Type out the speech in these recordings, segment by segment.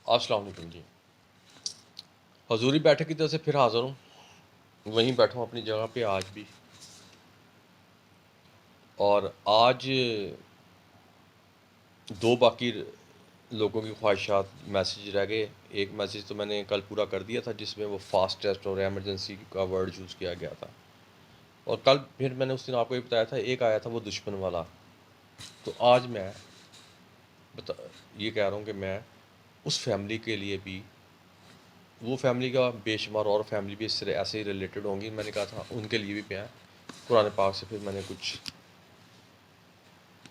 السلام علیکم جی. حضوری بیٹھک کی طرف سے پھر حاضر ہوں. وہیں بیٹھا ہوں اپنی جگہ پہ آج بھی. اور آج دو باقی لوگوں کی خواہشات میسیج رہ گئے. ایک میسیج تو میں نے کل پورا کر دیا تھا جس میں وہ فاسٹ ٹیسٹ اور ایمرجنسی کا ورڈ یوز کیا گیا تھا. اور کل پھر میں نے اس دن آپ کو یہ بتایا تھا ایک آیا تھا وہ دشمن والا. تو آج میں یہ کہہ رہا ہوں کہ میں اس فیملی کے لیے بھی، وہ فیملی کا بے شمار اور فیملی بھی اس سے ایسے ہی ریلیٹڈ ہوں گی. میں نے کہا تھا ان کے لیے بھی میں قرآن پاک سے پھر میں نے کچھ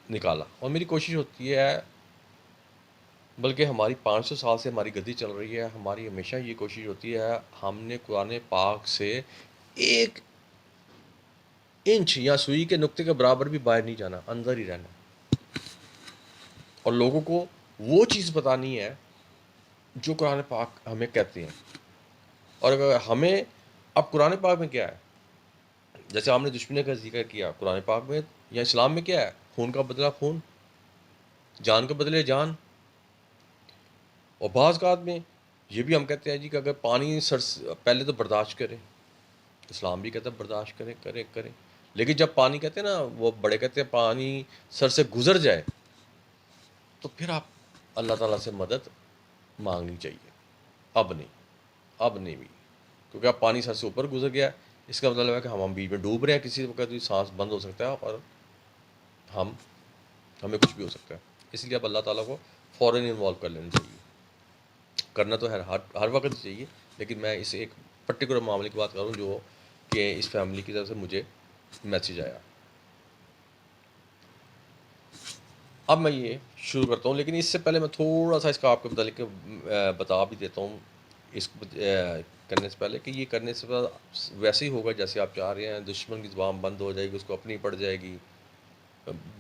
نکالا. اور میری کوشش ہوتی ہے، بلکہ ہماری 500 سال سے ہماری گدی چل رہی ہے، ہماری ہمیشہ یہ کوشش ہوتی ہے ہم نے قرآن پاک سے ایک انچ یا سوئی کے نقطے کے برابر بھی باہر نہیں جانا، اندر ہی رہنا. اور لوگوں کو وہ چیز بتانی ہے جو قرآن پاک ہمیں کہتے ہیں. اور اگر ہمیں اب قرآن پاک میں کیا ہے، جیسے آپ نے دشمنی کا ذکر کیا، قرآن پاک میں یا اسلام میں کیا ہے، خون کا بدلہ خون، جان کے بدلے جان. اور بعض اوقات میں یہ بھی ہم کہتے ہیں جی کہ اگر پانی پہلے تو برداشت کرے. اسلام بھی کہتا ہے برداشت کریں کریں کریں، لیکن جب پانی کہتے ہیں نا، وہ بڑے کہتے ہیں پانی سر سے گزر جائے تو پھر آپ اللہ تعالیٰ سے مدد مانگنی چاہیے. اب نہیں بھی، کیونکہ اب پانی سر سے اوپر گزر گیا. اس کا مطلب ہے کہ ہم بیچ میں ڈوب رہے ہیں، کسی وقت بھی سانس بند ہو سکتا ہے اور ہمیں کچھ بھی ہو سکتا ہے. اس لیے اب اللہ تعالیٰ کو فوراً انوالو کر لینا چاہیے. کرنا تو ہر وقت ہی چاہیے، لیکن میں اس ایک پرٹیکولر معاملے کی بات کروں جو کہ اس فیملی کی طرف سے مجھے میسیج آیا. اب میں یہ شروع کرتا ہوں، لیکن اس سے پہلے میں تھوڑا سا اس کا آپ کو بتا بھی دیتا ہوں اس کو کرنے سے پہلے، کہ یہ کرنے سے ویسے ہی ہوگا جیسے آپ چاہ رہے ہیں. دشمن کی زبان بند ہو جائے گی، اس کو اپنی پڑ جائے گی،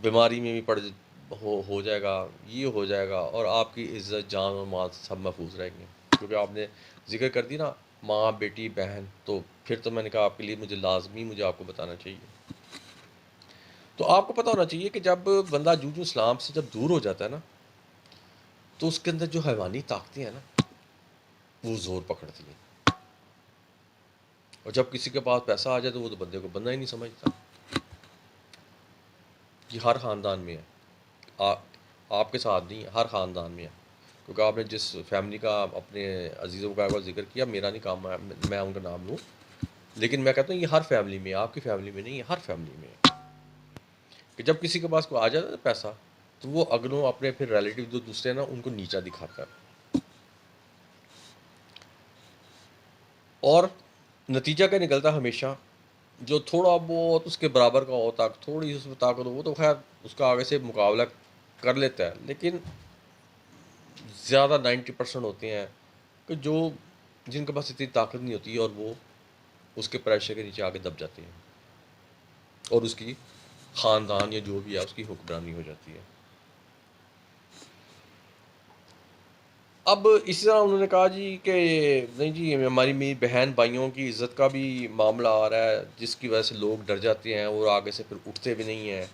بیماری میں بھی ہو جائے گا، یہ ہو جائے گا، اور آپ کی عزت جان اور مال سب محفوظ رہیں گے. کیونکہ آپ نے ذکر کر دی نا ماں بیٹی بہن، تو پھر تو میں نے کہا آپ کے لیے مجھے آپ کو بتانا چاہیے. تو آپ کو پتہ ہونا چاہیے کہ جب بندہ جو اسلام سے جب دور ہو جاتا ہے نا، تو اس کے اندر جو حیوانی طاقتیں ہیں نا وہ زور پکڑتی ہیں. اور جب کسی کے پاس پیسہ آ جائے تو وہ تو بندے کو بندہ ہی نہیں سمجھتا. یہ ہر خاندان میں ہے، آپ کے ساتھ نہیں، ہر خاندان میں ہے. کیونکہ آپ نے جس فیملی کا اپنے عزیزوں کا ذکر کیا، میرا نہیں کام میں ان کا نام لوں، لیکن میں کہتا ہوں یہ ہر فیملی میں ہے، آپ کی فیملی میں نہیں، یہ ہر فیملی میں ہے. کہ جب کسی کے پاس کوئی آ جاتا ہے پیسہ، تو وہ اگلوں اپنے پھر ریلیٹیو جو دوسرے ہیں نا ان کو نیچا دکھاتا ہے. اور نتیجہ کیا نکلتا ہمیشہ، جو تھوڑا بہت اس کے برابر کا ہوتا، تھوڑی سی اس میں طاقت ہو، وہ تو خیر اس کا آگے سے مقابلہ کر لیتا ہے. لیکن زیادہ 90% ہوتے ہیں کہ جن کے پاس اتنی طاقت نہیں ہوتی اور وہ اس کے پریشر کے نیچے آگے دب جاتے ہیں اور اس کی خاندان یا جو بھی ہے اس کی حکمرانی ہو جاتی ہے. اب اسی طرح انہوں نے کہا جی کہ نہیں جی میری بہن بھائیوں کی عزت کا بھی معاملہ آ رہا ہے، جس کی وجہ سے لوگ ڈر جاتے ہیں اور آگے سے پھر اٹھتے بھی نہیں ہیں.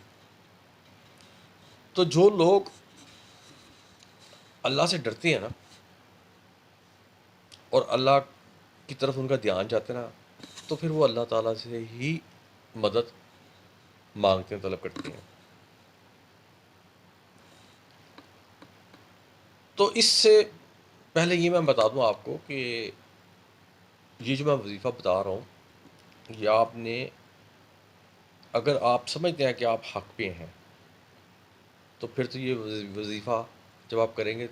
تو جو لوگ اللہ سے ڈرتے ہیں نا اور اللہ کی طرف ان کا دھیان جاتا ہے نا، تو پھر وہ اللہ تعالیٰ سے ہی مدد مانگتے ہیں، طلب کرتے ہیں. تو اس سے پہلے یہ میں بتا دوں آپ کو کہ یہ جو میں وظیفہ بتا رہا ہوں، یہ آپ نے، اگر آپ سمجھتے ہیں کہ آپ حق پہ ہیں، تو پھر تو یہ وظیفہ جب آپ کریں گے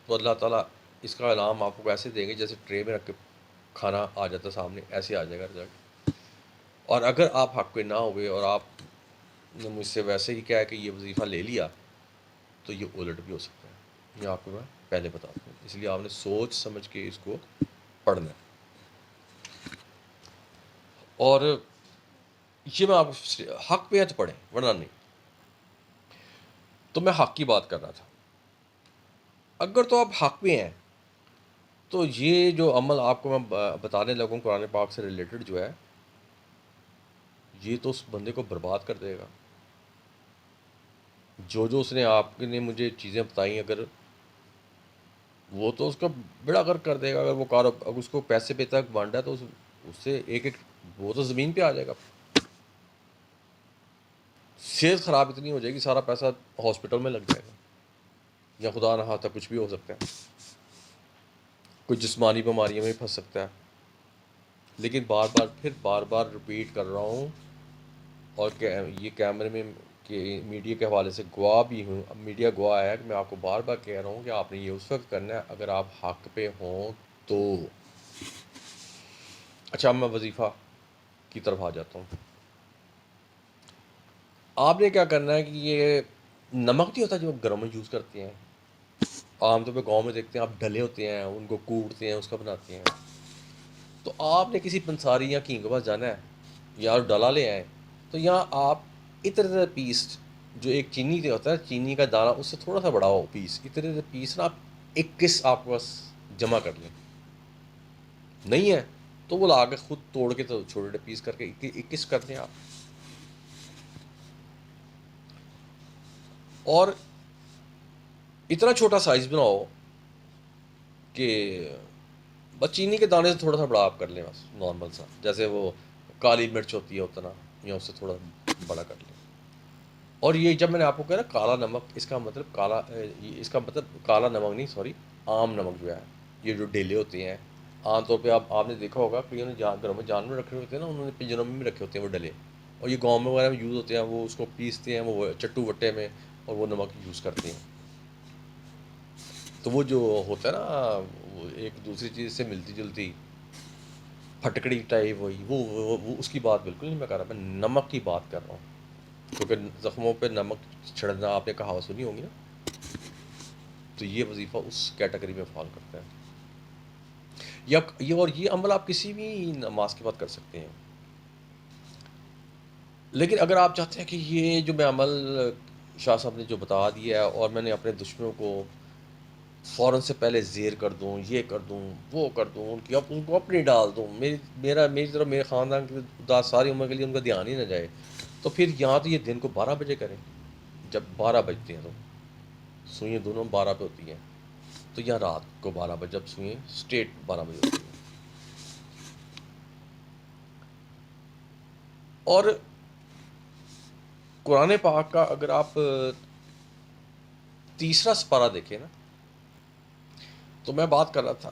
تو اللہ تعالیٰ اس کا انعام آپ کو ایسے دیں گے جیسے ٹرے میں رکھ کے کھانا آ جاتا سامنے، ایسے آ جائے گا رزلٹ. اور اگر آپ حق پہ نہ ہوئے اور آپ نے مجھ سے ویسے ہی کہا کہ یہ وظیفہ لے لیا، تو یہ الٹ بھی ہو سکتا ہے. یہ آپ کو میں پہلے بتا دوں، اس لیے آپ نے سوچ سمجھ کے اس کو پڑھنا ہے. اور یہ میں آپ کو حق پہ ہے تو پڑھیں، ورنہ نہیں. تو میں حق کی بات کر رہا تھا. اگر تو آپ حق پہ ہیں تو یہ جو عمل آپ کو میں بتانے لگوں قرآن پاک سے ریلیٹڈ جو ہے، یہ تو اس بندے کو برباد کر دے گا. جو اس نے آپ نے مجھے چیزیں بتائیں، اگر وہ تو اس کا بڑا غرق کر دے گا. اگر وہ اگر اس کو پیسے پہ تک بانٹا ہے تو اس سے ایک وہ تو زمین پہ آ جائے گا. صحت خراب اتنی ہو جائے گی سارا پیسہ ہاسپٹل میں لگ جائے گا, یا خدا نہ خواستہ کچھ بھی ہو سکتا ہے, کوئی جسمانی بیماریوں میں پھنس سکتا ہے. لیکن بار بار رپیٹ کر رہا ہوں, اور یہ کیمرے میں کہ میڈیا کے حوالے سے گواہ بھی ہوں, اب میڈیا گواہ ہے کہ میں آپ کو بار بار کہہ رہا ہوں کہ آپ نے یہ اس وقت کرنا ہے اگر آپ حق پہ ہوں تو. اچھا, میں وظیفہ کی طرف آ جاتا ہوں. آپ نے کیا کرنا ہے کہ یہ نمک نہیں ہوتا جو گرم میں یوز کرتے ہیں, عام طور پہ گاؤں میں دیکھتے ہیں آپ ڈلے ہوتے ہیں, ان کو کوٹتے ہیں, اس کا بناتے ہیں. تو آپ نے کسی پنساری یا کینگ کے پاس جانا ہے یا ڈالا لے آئے, تو یہاں آپ اتنے پیس جو ایک چینی سے ہوتا ہے, چینی کا دانہ اس سے تھوڑا سا بڑا ہو پیس, اتنے پیس نا آپ 21 آپ کے پاس جمع کر لیں. نہیں ہے تو وہ لا کے خود توڑ کے تو چھوٹے پیس کر کے 21 کر دیں آپ. اور اتنا چھوٹا سائز بناؤ کہ بس چینی کے دانے سے تھوڑا سا بڑا آپ کر لیں, بس نارمل سا, جیسے وہ کالی مرچ ہوتی ہے اتنا, یا اس سے تھوڑا بڑا کر لیں. اور یہ جب میں نے آپ کو کہا نا کالا نمک, اس کا مطلب کالا نمک نہیں, سوری, عام نمک جو ہے, یہ جو ڈیلے ہوتے ہیں عام طور پہ آپ نے دیکھا ہوگا کہ گھروں میں جانور رکھے ہوتے ہیں نا, انہوں نے پنجروں میں بھی رکھے ہوتے ہیں وہ ڈلے, اور یہ گاؤں میں وغیرہ میں یوز ہوتے ہیں, وہ اس کو پیستے ہیں وہ چٹو وٹے میں, اور وہ نمک یوز کرتے ہیں. تو وہ جو ہوتا ہے نا وہ ایک دوسری چیز سے ملتی جلتی پھٹکڑی ٹائپ, وہی وہ اس کی بات بالکل نہیں میں کر رہا, میں نمک کی بات کر رہا ہوں. کیونکہ زخموں پہ نمک چھڑکنا آپ نے کہاوت سنی ہوگی نا, تو یہ وظیفہ اس کیٹیگری میں فال کرتا ہے. اور یہ عمل آپ کسی بھی نماز کے بعد کر سکتے ہیں. لیکن اگر آپ چاہتے ہیں کہ یہ جو میں عمل شاہ صاحب نے جو بتا دیا ہے, اور میں نے اپنے دشمنوں کو فوراً سے پہلے زیر کر دوں, یہ کر دوں, وہ کر دوں, ان کو اپنی ڈال دوں, میری طرف میرے خاندان کی ساری عمر کے لیے ان کا دھیان ہی نہ جائے, تو پھر یہاں تو یہ دن کو 12 بجے کریں. جب 12 بجتے ہیں تو سوئیں دونوں 12 پہ ہوتی ہیں, تو یہاں رات کو 12 بجے جب سوئیں اسٹیٹ 12 بجے ہوتی ہیں. اور قرآن پاک کا اگر آپ تیسرا سپارہ دیکھیں نا, تو میں بات کر رہا تھا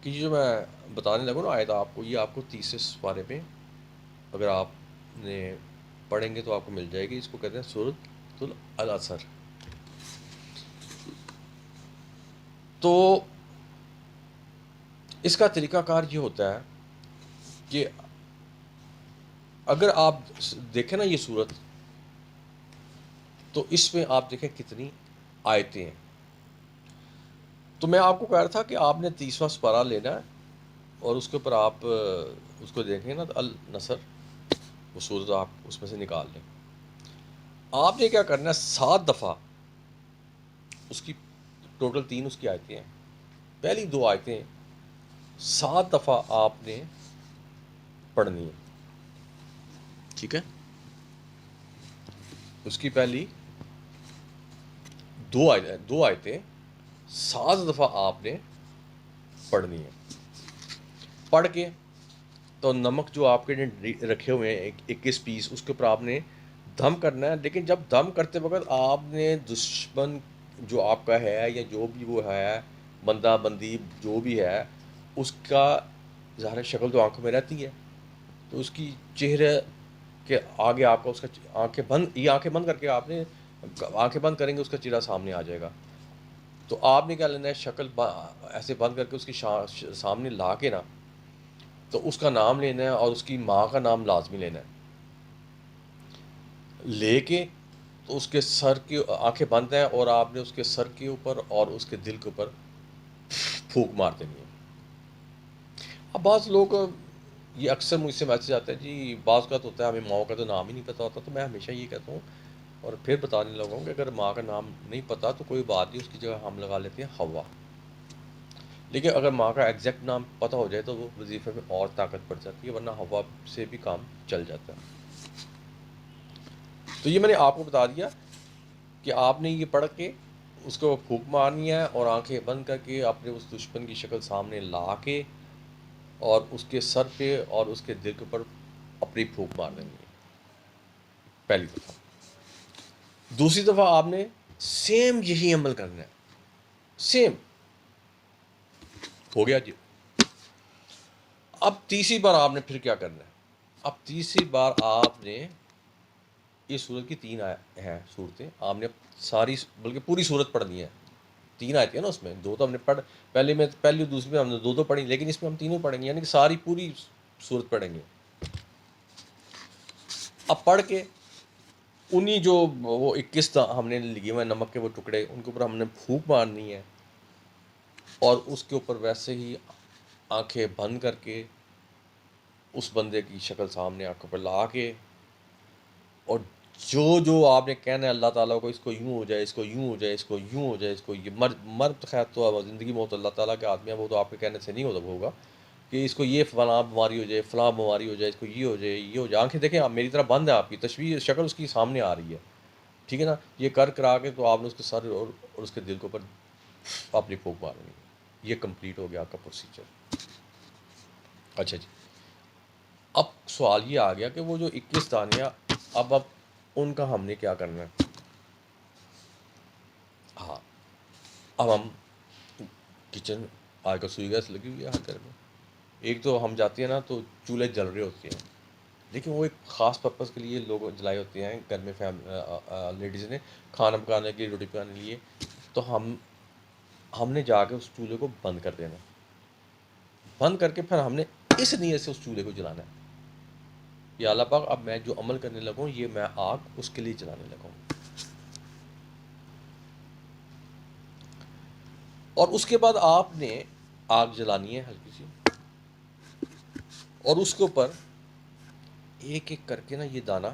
کہ یہ جو میں بتانے لگوں نا آیت آپ کو, یہ آپ کو تیسرے سپارے میں اگر آپ نے پڑھیں گے تو آپ کو مل جائے گی. اس کو کہتے ہیں سورۃ العصر. تو اس کا طریقہ کار یہ ہوتا ہے کہ اگر آپ دیکھیں نا یہ سورت, تو اس میں آپ دیکھیں کتنی آیتیں ہیں. تو میں آپ کو کہہ رہا تھا کہ آپ نے تیسواں سپارہ لینا ہے, اور اس کے اوپر آپ اس کو دیکھیں نا تو النصر, وہ سورت آپ اس میں سے نکال لیں. آپ نے کیا کرنا ہے, 7 دفعہ اس کی ٹوٹل 3 اس کی آیتیں ہیں, پہلی 2 آیتیں 7 دفعہ آپ نے پڑھنی ہے. ٹھیک ہے, اس کی پہلی 2 آیتیں 7 دفعہ آپ نے پڑھنی ہے. پڑھ کے تو نمک جو آپ کے رکھے ہوئے ہیں 21 پیس, اس کے اوپر آپ نے دم کرنا ہے. لیکن جب دم کرتے وقت آپ نے دشمن جو آپ کا ہے, یا جو بھی وہ ہے بندہ بندی جو بھی ہے, اس کا ظاہر شکل تو آنکھوں میں رہتی ہے, تو اس کی چہرے کے آگے آپ کا اس کا آنکھیں بند کر کے آپ نے آنکھیں بند کریں گے, اس کا چہرہ سامنے آ جائے گا. تو آپ نے کیا لینا ہے, شکل ایسے بند کر کے اس کی سامنے لا کے نا, تو اس کا نام لینا ہے, اور اس کی ماں کا نام لازمی لینا ہے. لے کے تو اس کے سر کی آنکھیں بند ہیں, اور آپ نے اس کے سر کے اوپر اور اس کے دل کے اوپر پھونک مار دینی ہے. اب بعض لوگ یہ اکثر مجھ سے میسج آتا ہے جی بعض کا تو ہوتا ہے ہمیں ماؤں کا تو نام ہی نہیں پتہ ہوتا, تو میں ہمیشہ یہ کہتا ہوں اور پھر بتانے لگا ہوں کہ اگر ماں کا نام نہیں پتہ تو کوئی بات نہیں, اس کی جگہ ہم لگا لیتے ہیں ہوا. لیکن اگر ماں کا ایگزیکٹ نام پتہ ہو جائے تو وہ وظیفے میں اور طاقت بڑھ جاتی ہے, ورنہ ہوا سے بھی کام چل جاتا ہے. تو یہ میں نے آپ کو بتا دیا کہ آپ نے یہ پڑھ کے اس کو پھونک مارنی ہے اور آنکھیں بند کر کے اپنے اس دشمن کی شکل سامنے لا کے اور اس کے سر پہ اور اس کے دل کے اوپر اپنی پھونک مار دینی ہے، پہلی دفعہ۔ دوسری دفعہ آپ نے سیم یہی عمل کرنا ہے، سیم ہو گیا جی۔ اب تیسری بار آپ نے پھر کیا کرنا ہے؟ اب تیسری بار آپ نے یہ سورت کی 3 ہیں صورتیں، آپ نے ساری بلکہ پوری صورت پڑھنی ہے۔ 3 آیتیں ہیں نا اس میں، 2 تو ہم نے پہلی اور دوسری میں ہم نے 2 پڑھی، لیکن اس میں ہم تینوں پڑھیں گے، یعنی کہ ساری پوری صورت پڑھیں گے۔ اب پڑھ کے انہی جو وہ 21 ہم نے لیے ہوئے نمک کے وہ ٹکڑے، ان کے اوپر ہم نے پھونک مارنی ہے اور اس کے اوپر ویسے ہی آنکھیں بند کر کے اس بندے کی شکل سامنے آنکھوں پر لا کے اور جو آپ نے کہنا ہے اللہ تعالیٰ کو، اس کو یوں ہو جائے، اس کو یوں ہو جائے، اس کو یوں ہو جائے، اس کو یہ مرد خیر تو اب زندگی موت اللہ تعالیٰ کے آدمی ہے، وہ تو آپ کے کہنے سے نہیں ہوگا کہ اس کو یہ فلاں بیماری ہو جائے، فلاں بیماری ہو جائے، اس کو یہ ہو جائے، یہ ہو جائے۔ آنکھیں دیکھیں، آپ میری طرح بند ہے، آپ کی تصویر شکل اس کی سامنے آ رہی ہے، ٹھیک ہے نا؟ یہ کرا کے تو آپ نے اس کے سر اور اس کے دل کے اوپر اپنی پھونک مارنی ہے۔ یہ کمپلیٹ ہو گیا آپ کا پروسیجر۔ اچھا جی، اب سوال یہ آ گیا کہ وہ جو 21 دانیہ، اب ان کا ہم نے کیا کرنا ہے؟ ہاں، اب ہم کچن آج کل سوئی گیس لگی ہوئی ہے ہر گھر میں، ایک تو ہم جاتے ہیں نا تو چولہے جل رہے ہوتے ہیں، لیکن وہ ایک خاص پرپز کے لیے لوگ جلائے ہوتے ہیں گھر میں، لیڈیز نے کھانا پکانے کے لیے، روٹی پکانے کے لیے، تو ہم نے جا کے اس چولہے کو بند کر دینا، بند کر کے پھر ہم نے اس نیت سے اس چولہے کو جلانا ہے، یا اللہ پاک اب میں جو عمل کرنے لگا ہوں یہ میں آگ اس کے لیے جلانے لگا ہوں۔ اور اس کے بعد آپ نے آگ جلانی ہے ہلکی سی، اور اس کے اوپر ایک ایک کر کے نا یہ دانہ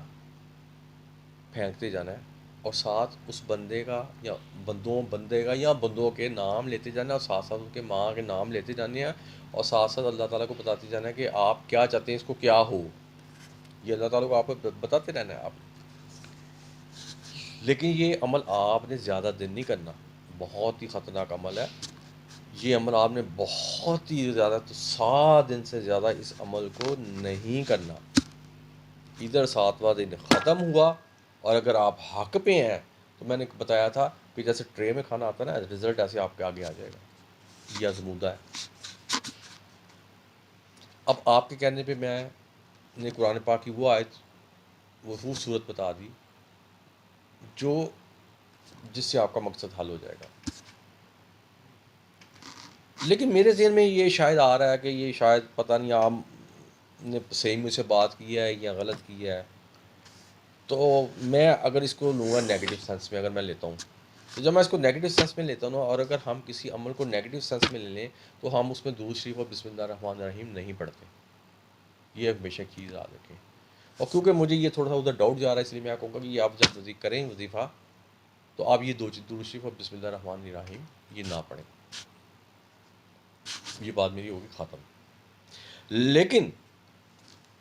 پھینکتے جانا ہے، اور ساتھ اس بندے کا یا بندوں کے نام لیتے جانا ہے، اور ساتھ ساتھ ان کے ماں کے نام لیتے جانے ہیں، اور ساتھ ساتھ اللہ تعالیٰ کو بتاتے جانا ہے کہ آپ کیا چاہتے ہیں اس کو کیا ہو، یہ اللہ تعالیٰ کو آپ کو بتاتے رہنا ہے آپ۔ لیکن یہ عمل آپ نے زیادہ دن نہیں کرنا، بہت ہی خطرناک عمل ہے یہ عمل، آپ نے بہت ہی زیادہ تو 7 دن سے زیادہ اس عمل کو نہیں کرنا۔ ادھر 7واں دن ختم ہوا اور اگر آپ حق پہ ہیں تو میں نے بتایا تھا کہ جیسے ٹرے میں کھانا آتا ہے نا، رزلٹ ایسے آپ کے آگے آ جائے گا، یہ آزمودہ ہے۔ اب آپ کے کہنے پہ میں نے قرآن پاک کی وہ آیت، وہ صورت بتا دی جو جس سے آپ کا مقصد حل ہو جائے گا۔ لیکن میرے ذہن میں یہ شاید آ رہا ہے کہ یہ شاید پتہ نہیں آپ نے صحیح مجھ سے بات کی ہے یا غلط کی ہے، تو میں اگر اس کو لوں گا نیگیٹو سینس میں، اگر میں لیتا ہوں تو جب میں اس کو نیگیٹو سینس میں لیتا ہوں نا، اور اگر ہم کسی عمل کو نیگیٹو سینس میں لے لیں تو ہم اس میں درود شریف اور بسم اللہ الرحمن الرحیم نہیں پڑھتے، یہ ہمیشہ چیز یاد رکھیں۔ اور کیونکہ مجھے یہ تھوڑا سا ادھر ڈاؤٹ جا رہا ہے، اس لیے میں کہوں گا کہ یہ آپ جب کریں وظیفہ تو آپ یہ درود شریف اور بسم اللہ الرحمن الرحیم یہ نہ پڑھیں، یہ بات میری ہوگی ختم۔ لیکن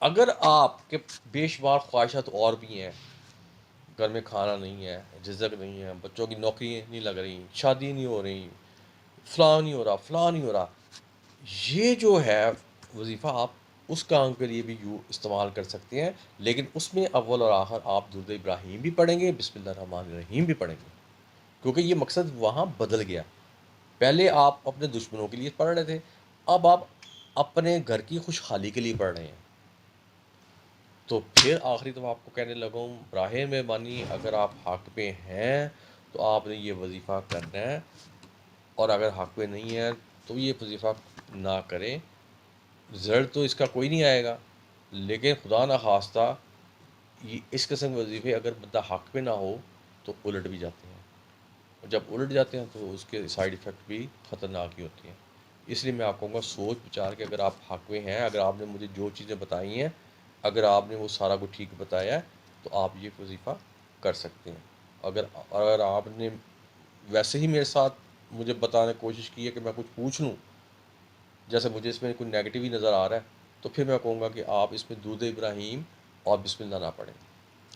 اگر آپ کے بے شمار خواہشات اور بھی ہیں، گھر میں کھانا نہیں ہے، رزق نہیں ہے، بچوں کی نوکری نہیں لگ رہی، شادی نہیں ہو رہی، فلاں نہیں ہو رہا، فلاں نہیں ہو رہا، یہ جو ہے وظیفہ آپ اس کام کے لیے بھی استعمال کر سکتے ہیں، لیکن اس میں اول اور آخر آپ درود ابراہیم بھی پڑھیں گے، بسم اللہ الرحمن الرحیم بھی پڑھیں گے، کیونکہ یہ مقصد وہاں بدل گیا۔ پہلے آپ اپنے دشمنوں کے لیے پڑھ رہے تھے، اب آپ اپنے گھر کی خوشحالی کے لیے پڑھ رہے ہیں۔ تو پھر آخری تو آپ کو کہنے لگا ہوں، براہ مہربانی اگر آپ حق پہ ہیں تو آپ نے یہ وظیفہ کرنا ہے، اور اگر حق پہ نہیں ہے تو یہ وظیفہ نہ کریں، رزلٹ تو اس کا کوئی نہیں آئے گا، لیکن خدا نخواستہ یہ اس قسم کے وظیفے اگر بندہ حق پہ نہ ہو تو الٹ بھی جاتے ہیں، اور جب الٹ جاتے ہیں تو اس کے سائیڈ ایفیکٹ بھی خطرناک ہی ہوتی ہیں۔ اس لیے میں آپ کہوں گا سوچ بچار کے اگر آپ حق میں ہیں، اگر آپ نے مجھے جو چیزیں بتائی ہیں، اگر آپ نے وہ سارا کچھ ٹھیک بتایا ہے تو آپ یہ وظیفہ کر سکتے ہیں۔ اگر آپ نے ویسے ہی میرے ساتھ مجھے بتانے کی کوشش کی ہے کہ میں کچھ پوچھ لوں، جیسے مجھے اس میں کوئی نیگیٹو ہی نظر آ رہا ہے، تو پھر میں کہوں گا کہ آپ اس میں درود ابراہیم اور بسم اللہ نہ پڑھیں۔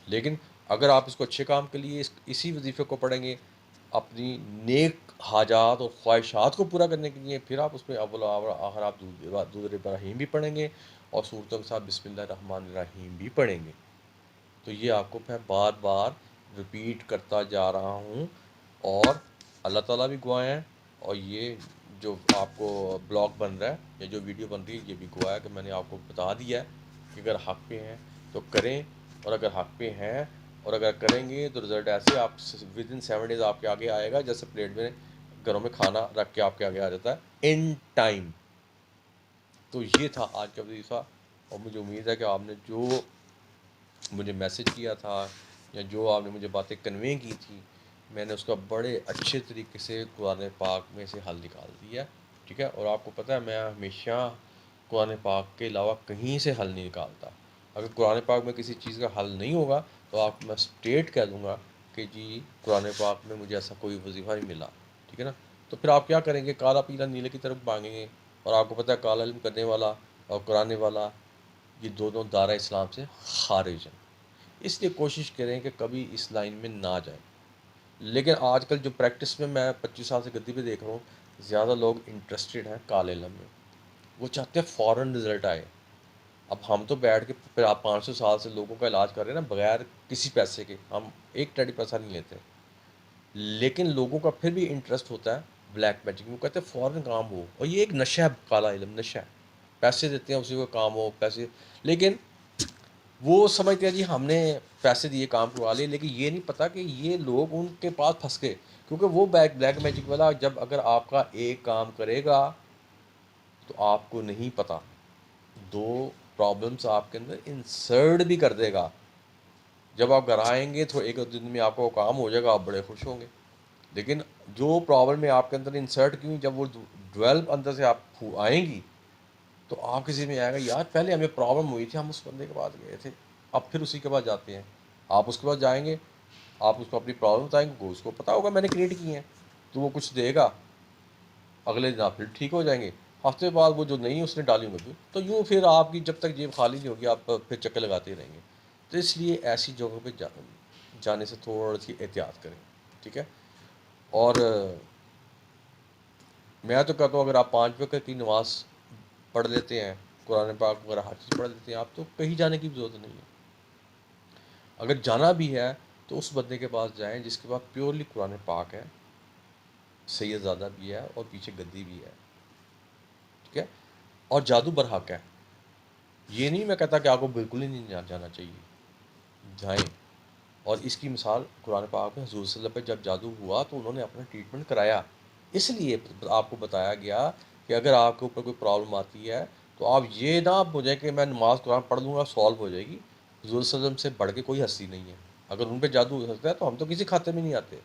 لیکن اگر آپ اس کو اچھے کام کے لیے اسی وظیفے کو پڑھیں گے، اپنی نیک حاجات اور خواہشات کو پورا کرنے کے لیے پھر آپ اس میں اول و آخر آپ درود ابراہیم بھی پڑھیں گے اور صورتوں کے ساتھ بسم اللہ الرحمن الرحیم بھی پڑھیں گے. تو یہ آپ کو میں بار بار رپیٹ کرتا جا رہا ہوں، اور اللہ تعالیٰ بھی گواہ ہیں، اور یہ جو آپ کو بلاگ بن رہا ہے یا جو ویڈیو بن رہی ہے یہ بھی گواہ ہے کہ میں نے آپ کو بتا دیا ہے کہ اگر حق پہ ہیں تو کریں، اور اگر حق پہ ہیں اور اگر کریں گے تو رزلٹ ایسے آپ ود ان 7 days آپ کے آگے آئے گا، جیسے پلیٹ میں گھروں میں کھانا رکھ کے آپ کے آگے آ جاتا ہے ان ٹائم. تو یہ تھا آج کا وظیفہ، اور مجھے امید ہے کہ آپ نے جو مجھے میسج کیا تھا یا جو آپ نے مجھے باتیں کنوے کی تھی، میں نے اس کا بڑے اچھے طریقے سے قرآن پاک میں سے حل نکال دیا. ٹھیک ہے، اور آپ کو پتہ ہے میں ہمیشہ قرآن پاک کے علاوہ کہیں سے حل نہیں نکالتا. اگر قرآن پاک میں کسی چیز کا حل نہیں ہوگا تو آپ میں اسٹیٹ کہہ دوں گا کہ جی قرآن پاک میں مجھے ایسا کوئی وظیفہ نہیں ملا. ٹھیک ہے نا، تو پھر آپ کیا کریں گے؟ کالا پیلا نیلے کی طرف مانگیں گے. اور آپ کو پتہ ہے کالا علم کرنے والا اور قرآن والا یہ دونوں دارہ اسلام سے خارج ہیں. اس لیے کوشش کریں کہ کبھی اس لائن میں نہ جائیں. لیکن آج کل جو پریکٹس میں 25 سال سے گدی پہ دیکھ رہا ہوں، زیادہ لوگ انٹرسٹڈ ہیں کالے علم میں، وہ چاہتے ہیں فوراً رزلٹ آئے. اب ہم تو بیٹھ کے پھر آپ 500 سال سے لوگوں کا علاج کر رہے ہیں نا بغیر کسی پیسے کے، ہم ایک ٹیڈی پیسہ نہیں لیتے. لیکن لوگوں کا پھر بھی انٹرسٹ ہوتا ہے بلیک میجک میں، وہ کہتے ہیں فوراً کام ہو، اور یہ ایک نشہ ہے، کالا علم نشہ ہے. پیسے دیتے ہیں اسی کو کام ہو، پیسے. لیکن وہ سمجھتے ہیں جی ہم نے پیسے دیے کام کروا لیے، لیکن یہ نہیں پتہ کہ یہ لوگ ان کے پاس پھنس گئے. کیونکہ وہ بلیک میجک والا جب اگر آپ کا ایک کام کرے گا تو آپ کو نہیں پتہ 2 پرابلمس آپ کے اندر انسرٹ بھی کر دے گا. جب آپ گھر آئیں گے تو ایک دن میں آپ کو کام ہو جائے گا، آپ بڑے خوش ہوں گے. لیکن جو پرابلم ہے آپ کے اندر انسرٹ کیوں، جب وہ ڈویلپ اندر سے آپ آئیں گی تو آپ کسی میں آئے گا یار پہلے ہمیں پرابلم ہوئی تھی، ہم اس بندے کے پاس گئے تھے، اب پھر اسی کے پاس جاتے ہیں. آپ اس کے پاس جائیں گے، آپ اس کو اپنی پرابلم بتائیں گے، اس کو پتہ ہوگا میں نے کریٹ کی ہیں، تو وہ کچھ دے گا. اگلے دن آپ پھر ٹھیک ہو جائیں گے، ہفتے بعد وہ جو نہیں اس نے ڈالی ہوگی، تو یوں پھر آپ کی جب تک جیب خالی نہیں ہوگی آپ پھر چکر لگاتے ہی رہیں گے. تو اس لیے ایسی جگہوں پہ جانے سے تھوڑی سی احتیاط کریں. ٹھیک ہے، اور میں تو کہتا ہوں اگر آپ 5 وقت کی نماز پڑھ لیتے ہیں، قرآن پاک وغیرہ ہر چیز پڑھ لیتے ہیں، آپ تو کہیں جانے کی بھی ضرورت نہیں ہے. اگر جانا بھی ہے تو اس بندے کے پاس جائیں جس کے پاس پیورلی قرآن پاک ہے، سید زادہ بھی ہے اور پیچھے گدی بھی ہے. ٹھیک ہے، اور جادو برحق ہے. یہ نہیں میں کہتا کہ آپ کو بالکل ہی نہیں جانا چاہیے، جائیں. اور اس کی مثال قرآن پاک میں حضور صلی اللہ علیہ وسلم پہ جب جادو ہوا تو انہوں نے اپنا ٹریٹمنٹ کرایا. اس لیے آپ کو بتایا گیا کہ اگر آپ کے اوپر کوئی پرابلم آتی ہے تو آپ یہ نہ ہو جائے کہ میں نماز قرآن پڑھ لوں گا سالو ہو جائے گی. حضور صلی اللہ علیہ وسلم سے بڑھ کے کوئی ہستی نہیں ہے. اگر ان پہ جادو ہو سکتا ہے تو ہم تو کسی کھاتے میں نہیں آتے.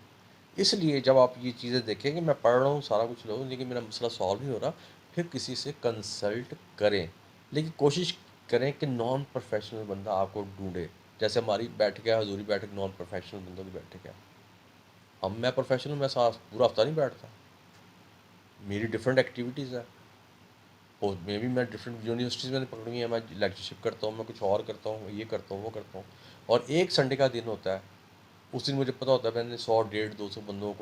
اس لیے جب آپ یہ چیزیں دیکھیں کہ میں پڑھ رہا ہوں سارا کچھ لوگ لیکن میرا مسئلہ سالو نہیں ہو رہا، پھر کسی سے کنسلٹ کریں. لیکن کوشش کریں کہ نان پروفیشنل بندہ آپ کو ڈھونڈے. جیسے ہماری بیٹھک ہے حضوری بیٹھک، نان پروفیشنل بندوں کی بیٹھک ہے. میں پروفیشنل، میں ساتھ پورا ہفتہ نہیں بیٹھتا، میری ڈفرینٹ ایکٹیویٹیز ہیں. اور میں ڈفرینٹ یونیورسٹیز میں نے پکڑی ہیں، میں لیکچرشپ کرتا ہوں، میں کچھ اور کرتا ہوں، یہ کرتا ہوں وہ کرتا ہوں. اور ایک سنڈے کا دن ہوتا ہے، اس دن مجھے پتہ ہوتا ہے میں نے 100 150 200 بندوں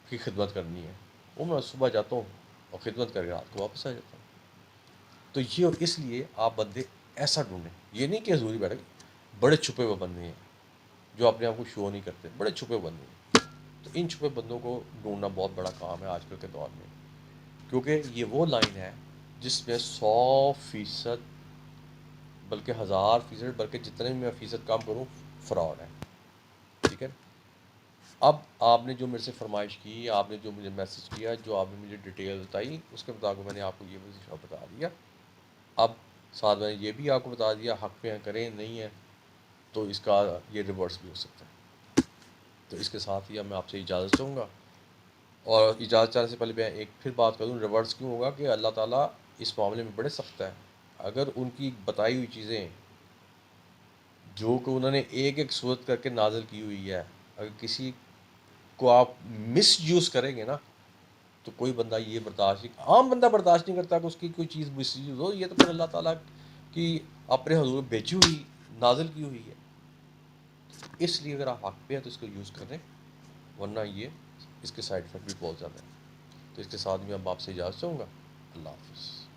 کی خدمت کرنی ہے. وہ میں صبح جاتا ہوں اور خدمت کر کے رات کو واپس آ جاتا ہوں. تو یہ اس لیے آپ بندے ایسا ڈھونڈیں. یہ نہیں کہ حضوری بیٹھک بڑے چھپے ہوئے بندے ہیں جو اپنے آپ کو شو نہیں کرتے، بڑے چھپے ہوئے بندے ہیں. تو ان چھپے بندوں کو ڈھونڈنا بہت بڑا کام ہے آج کل کے دور میں، کیونکہ یہ وہ لائن ہے جس میں 100% بلکہ 1000%، بلکہ جتنے بھی میں فیصد کام کروں فراڈ ہے. ٹھیک ہے، اب آپ نے جو میرے سے فرمائش کی، آپ نے جو مجھے میسج کیا، جو آپ نے مجھے ڈیٹیل بتائی، اس کے مطابق میں نے آپ کو یہ وظیفہ بتا دیا. اب ساتھ میں نے یہ بھی آپ کو بتا دیا حق پہ ہیں کریں، نہیں ہے تو اس کا یہ ریورس بھی ہو سکتا ہے. تو اس کے ساتھ ہی اب میں آپ سے اجازت چاہوں گا. اور اجازت چاہنے سے پہلے میں ایک پھر بات کروں، ریورس کیوں ہوگا کہ اللہ تعالیٰ اس معاملے میں بڑے سخت ہے. اگر ان کی بتائی ہوئی چیزیں جو کہ انہوں نے ایک ایک صورت کر کے نازل کی ہوئی ہے، اگر کسی کو آپ مس یوز کریں گے نا تو کوئی بندہ یہ برداشت نہیں، عام بندہ برداشت نہیں کرتا کہ اس کی کوئی چیز مس یوز ہو. یہ تو پھر اللہ تعالیٰ کی اپنے حضور بھیجی ہوئی نازل کی ہوئی ہے. اس لیے اگر آپ حق پہ ہیں تو اس کو یوز کریں. ورنہ یہ اس کے سائڈ افیکٹ بھی بہت زیادہ ہیں. تو اس کے ساتھ میں اب آپ سے اجازت چاہوں گا. اللہ حافظ.